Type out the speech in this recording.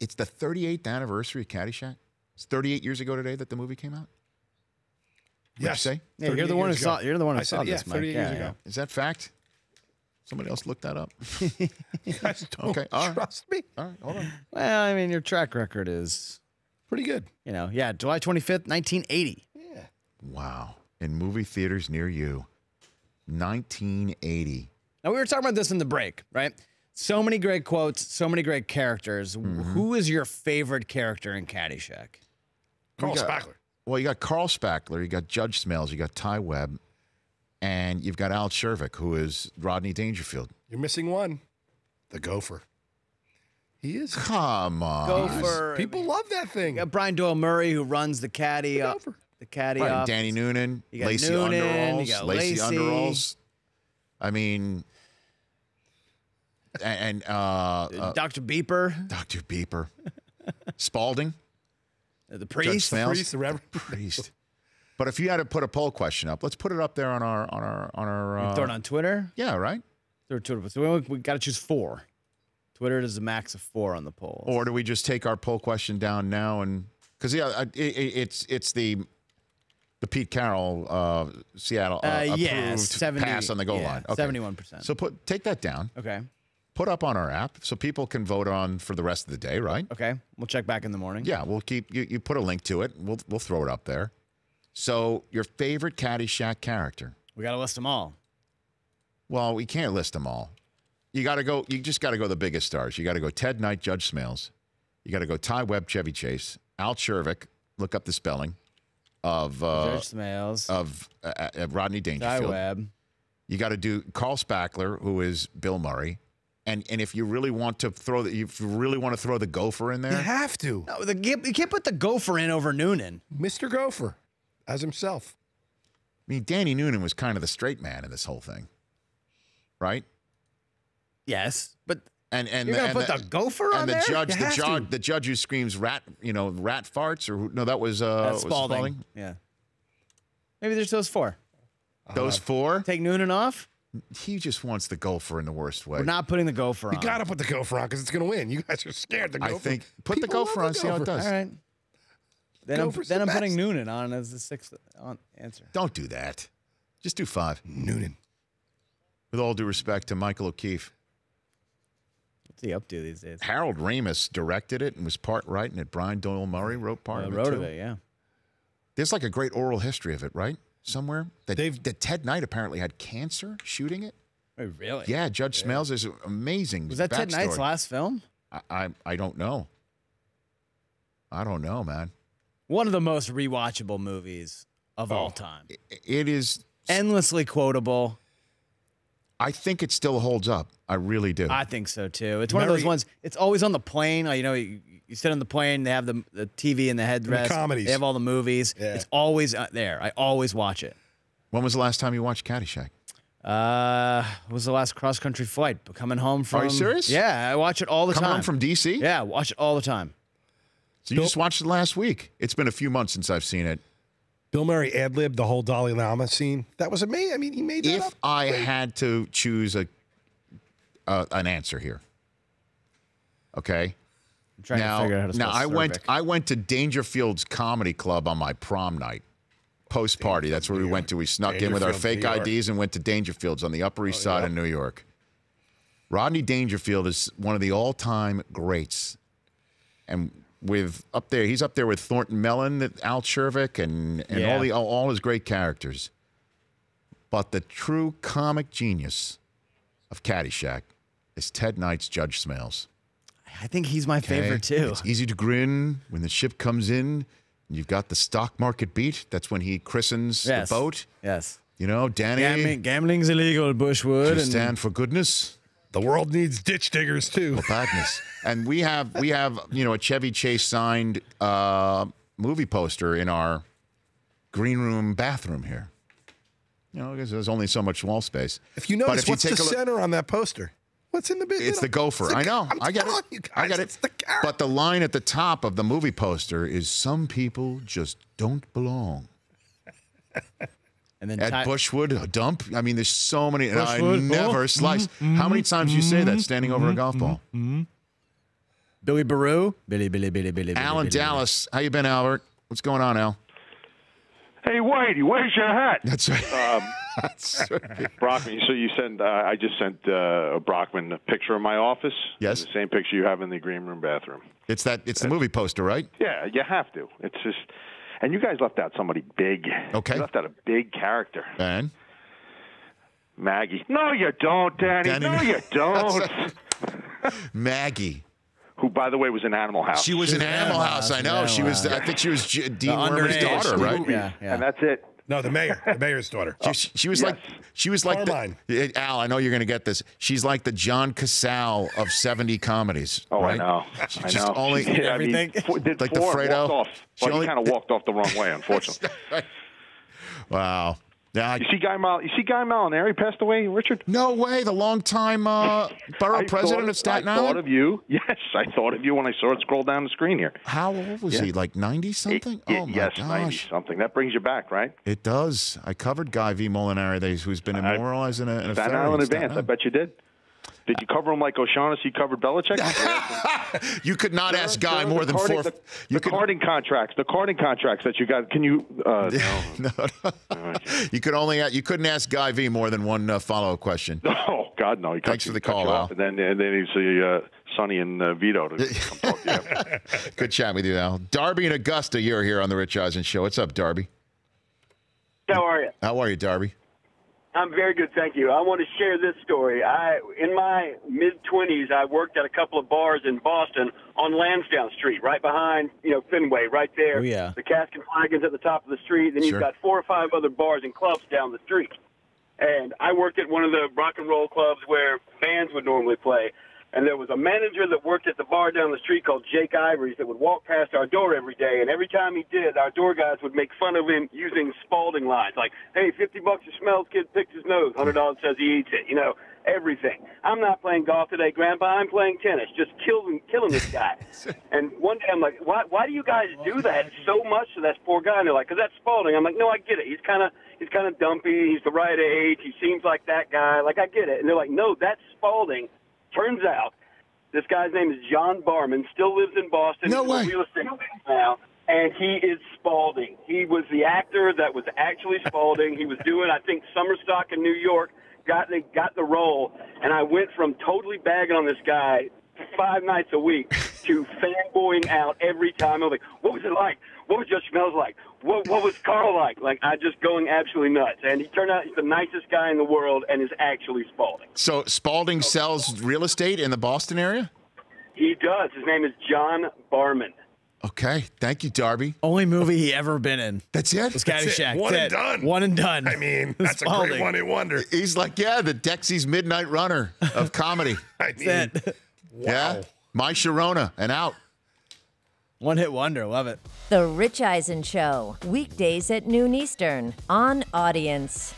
it's the 38th anniversary of Caddyshack. It's 38 years ago today that the movie came out. What'd you say? Yeah, you're the one who saw. You're the one who saw this, Mike. 38 years ago. Is that fact? Somebody else looked that up. You guys don't trust me. All right, hold on. Well, I mean, your track record is pretty good. You know, yeah, July 25th, 1980. Yeah. Wow. In movie theaters near you, 1980. Now, we were talking about this in the break, right? So many great quotes, so many great characters. Who is your favorite character in Caddyshack? Carl Spackler. Well, you got Carl Spackler, you got Judge Smails, you got Ty Webb, and you've got Al Chervik, who is Rodney Dangerfield. You're missing one. The Gopher. He is. Come on. Gopher. People love that thing. You got Brian Doyle Murray, who runs the caddy. The caddy right, off. Danny Noonan, You got Lacey Noonan, Underalls, you got Lacey Lacey. Underalls. I mean, and Dr. Beeper. Dr. Beeper. Spalding. The priest. The priest, the Reverend Priest. But if you had to put a poll question up, let's put it up there on our Throw it on Twitter? Yeah, right? Throw it on Twitter. So we got to choose 4. Twitter is a max of 4 on the polls. Or do we just take our poll question down now and because it's the Pete Carroll Seattle approved pass on the goal line. Okay. 71%. So take that down. Okay. Put up on our app so people can vote on for the rest of the day, right? Okay. We'll check back in the morning. Yeah, we'll keep you put a link to it. We'll throw it up there. So your favorite Caddyshack character? We got to list them all. Well, we can't list them all. You just got to go the biggest stars. You got to go Ted Knight, Judge Smails. You got to go Ty Webb, Chevy Chase, Al Chervik. Look up the spelling of Judge Smails, of Rodney Dangerfield. Ty Webb. You got to do Carl Spackler, who is Bill Murray. And if you really want to throw the Gopher in there, You have to. No, you can't put the Gopher in over Noonan. Mr. Gopher as himself. I mean, Danny Noonan was kind of the straight man in this whole thing, right? Yes, but and you're gonna put the Gopher on there? The judge who screams rat farts, or no, that was Spalding. Yeah, maybe there's those 4. Those 4. Take Noonan off. He just wants the Gopher in the worst way. We're not putting the Gopher on. You got to put the Gopher on because it's going to win. You guys are scared. The Gopher. I think put the Gopher on. See how it does. All right. Then I'm putting Noonan on as the 6th answer. Don't do that. Just do 5. Noonan. With all due respect to Michael O'Keefe. What's he up to these days? Harold Ramis directed it and was part writing it. Brian Doyle Murray wrote part of it. Wrote of it, yeah. There's like a great oral history of it, right? Somewhere that Ted Knight apparently had cancer shooting it. Oh, really? Yeah, Judge Smails is amazing. Was that Ted Knight's last film? I don't know. I don't know, man. One of the most rewatchable movies of all time. It is endlessly quotable. I think it still holds up. I really do. I think so too. It's one of those ones. It's always on the plane. You know, you sit on the plane. They have the TV in the headrest. The comedies. They have all the movies. Yeah. It's always there. I always watch it. When was the last time you watched Caddyshack? It was the last cross country flight. Coming home from. Are you serious? Yeah, I watch it all the time. Coming home from DC? Yeah, watch it all the time. So you just watched it last week. It's been a few months since I've seen it. Bill Murray ad-libbed the whole Dalai Lama scene. That was amazing. I mean, he made that up. If I had to choose an answer here, okay. I'm trying to figure out how to spell now I went to Dangerfield's Comedy Club on my prom night, post party. That's where we went to. We snuck in with our fake IDs and went to Dangerfield's on the Upper East Side of New York. Rodney Dangerfield is one of the all-time greats, and he's up there with Thornton Mellon, Al Chervik, and all his great characters. But the true comic genius of Caddyshack is Ted Knight's Judge Smails. I think he's my favorite too. It's easy to grin when the ship comes in. And you've got the stock market beat. That's when he christens the boat. Yes. You know, Danny. Gambling's illegal, Bushwood. You stand for goodness. The world needs ditch diggers too. For badness. And we have a Chevy Chase signed movie poster in our green room bathroom here. You know, because there's only so much wall space. If you notice, what's the center on that poster? What's in the big? It's the Gopher. I know. I get it. You guys, I get it. It's the carrot. But the line at the top of the movie poster is "Some people just don't belong." And then at Bushwood, a dump. I mean, there's so many, and Bushwood, I never slice. How many times do you say that standing over a golf ball? Billy Baru. Billy. Al in Dallas. How you been, Albert? What's going on, Al? Hey, Whitey, where's your hat? That's right. That's right. Brockman, so you sent, I just sent Brockman a picture of my office. Yes. The same picture you have in the green room bathroom. It's the movie poster, right? Yeah, you have to. It's just, and you guys left out somebody big. Okay. You left out a big character. And? Maggie. No, you don't, Danny. No, you don't. Maggie. Who, by the way, was in Animal House. She was in Animal House. I know. She was. I think she was Dean Wormer's daughter, right? Yeah. And that's it. No, the mayor's daughter. She was like Carmine. Al, I know you're going to get this. She's like the John Casale of 70 comedies. Oh, right? I know. She just only everything. Did like the four Fredo. walked off. She Well, only he kind of walked off the wrong way, unfortunately. Wow. Yeah. You see Guy Molinari passed away, Richard? No way. The longtime borough president of Staten Island. I thought of you. Yes, I thought of you when I saw it scroll down the screen here. How old was he? Like 90 something? Oh my yes, gosh. 90 something. That brings you back, right? It does. I covered Guy V. Molinari, who's been immortalized in a Staten ferry Island in Staten advance. I Island. bet you did. Did you cover him like O'Shaughnessy covered Belichick? You could not ask Guy more than four. The carding contracts that you got. Can you? No. You couldn't ask Guy V more than one follow-up question. Oh God, no. Thanks for the call, Al. And then he's Sonny and Vito to come talk to you. Good chat with you, Al. Darby and Augusta, you're here on the Rich Eisen Show. What's up, Darby? How are you? How are you, Darby? I'm very good, thank you. I want to share this story. In my mid-20s, I worked at a couple of bars in Boston on Lansdowne Street, right behind, Fenway, right there. Oh, yeah. The Cask and Flagons at the top of the street, and you've got 4 or 5 other bars and clubs down the street. And I worked at one of the rock and roll clubs where bands would normally play. And there was a manager that worked at the bar down the street called Jake Ivories that would walk past our door every day. And every time he did, our door guys would make fun of him using Spalding lines. Like, hey, $50 he smells, kid picks his nose, $100 says he eats it. Everything. I'm not playing golf today, Grandpa. I'm playing tennis. Just killing this guy. And one day I'm like, why do you guys do that so much to that poor guy? And they're like, because that's Spalding. I'm like, no, I get it. He's kind of dumpy. He's the right age. He seems like that guy. Like, I get it. And they're like, no, that's Spalding. Turns out, this guy's name is John Barman, still lives in Boston. No way. He's a real estate now, and he is Spalding. He was the actor that was actually Spalding. He was doing, I think, summer stock in New York, got the role, and I went from totally bagging on this guy 5 nights a week to fanboying out every time. I was like, what was it like? What was Judge Smells like? What was Carl like? Like, I just going absolutely nuts. And he turned out he's the nicest guy in the world and is actually Spalding. So Spalding sells real estate in the Boston area? He does. His name is John Barman. Okay. Thank you, Darby. Only movie he ever been in. That's it? Was Caddyshack. One That's and it. done. One and done. I mean, that's a great one-hit wonder. He's like, the Dexy's Midnight Runner of comedy. I mean, wow. Yeah. My Sharona and out. One-hit wonder. Love it. The Rich Eisen Show, weekdays at noon Eastern on Audience.